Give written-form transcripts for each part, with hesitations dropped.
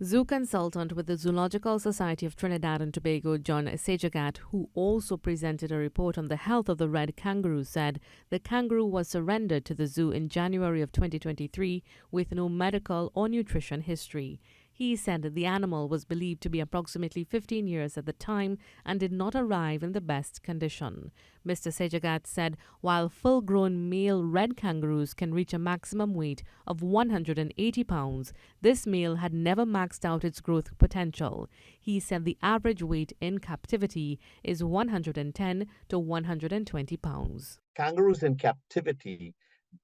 Zoo consultant with the Zoological Society of Trinidad and Tobago, John Seyjagat, who also presented a report on the health of the red kangaroo, said the kangaroo was surrendered to the zoo in January of 2023 with no medical or nutrition history. He said that the animal was believed to be approximately 15 years at the time and did not arrive in the best condition. Mr. Seyjagat said while full-grown male red kangaroos can reach a maximum weight of 180 pounds, this male had never maxed out its growth potential. He said the average weight in captivity is 110 to 120 pounds. Kangaroos in captivity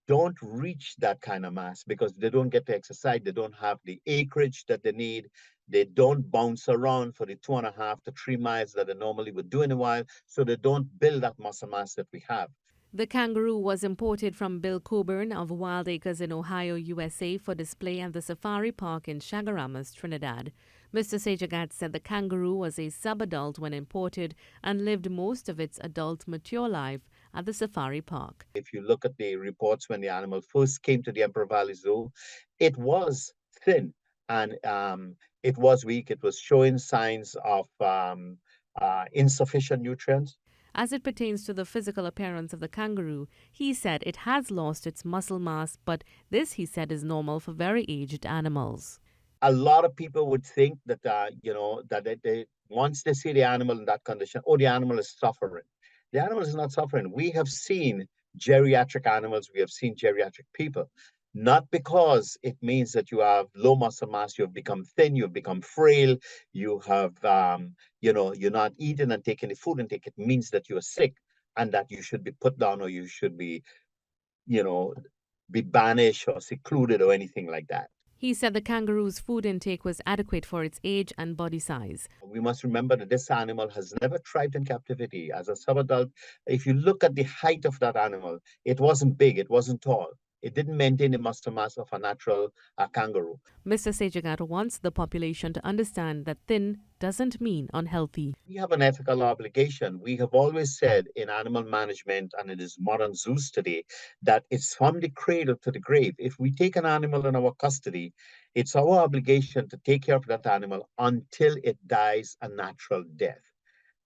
don't reach that kind of mass because they don't get to exercise. They don't have the acreage that they need. They don't bounce around for the 2.5 to 3 miles that they normally would do in a while. So they don't build that muscle mass that we have. The kangaroo was imported from Bill Coburn of Wild Acres in Ohio, USA for display at the Safari Park in Chaguaramas, Trinidad. Mr. Seyjagat said the kangaroo was a subadult when imported and lived most of its adult mature life at the Safari Park. If you look at the reports when the animal first came to the Emperor Valley Zoo, it was thin and it was weak. It was showing signs of insufficient nutrients. As it pertains to the physical appearance of the kangaroo, he said it has lost its muscle mass, but this, he said, is normal for very aged animals. A lot of people would think that, once they see the animal in that condition, oh, the animal is suffering. The animal is not suffering. We have seen geriatric animals, we have seen geriatric people. Not because it means that you have low muscle mass, you have become thin, you have become frail, you have, you're not eating and taking the food intake. It means that you are sick and that you should be put down or you should be, you know, be banished or secluded or anything like that. He said the kangaroo's food intake was adequate for its age and body size. We must remember that this animal has never thrived in captivity. As a subadult, if you look at the height of that animal, it wasn't big, it wasn't tall. It didn't maintain the muscle mass of a natural kangaroo. Mr. Seyjagat wants the population to understand that thin doesn't mean unhealthy. We have an ethical obligation. We have always said in animal management and in these modern zoos today that it's from the cradle to the grave. If we take an animal in our custody, it's our obligation to take care of that animal until it dies a natural death.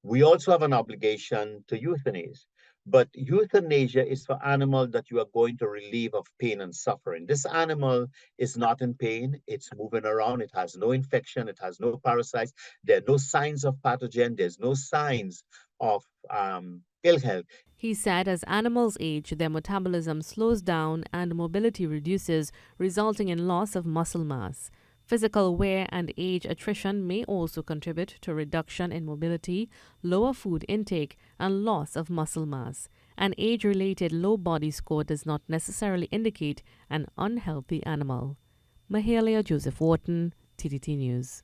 We also have an obligation to euthanize. But euthanasia is for animals that you are going to relieve of pain and suffering. This animal is not in pain. It's moving around. It has no infection. It has no parasites. There are no signs of pathogen. There's no signs of ill health. He said as animals age, their metabolism slows down and mobility reduces, resulting in loss of muscle mass. Physical wear and age attrition may also contribute to reduction in mobility, lower food intake, and loss of muscle mass. An age-related low body score does not necessarily indicate an unhealthy animal. Mahalia Joseph Wharton, TTT News.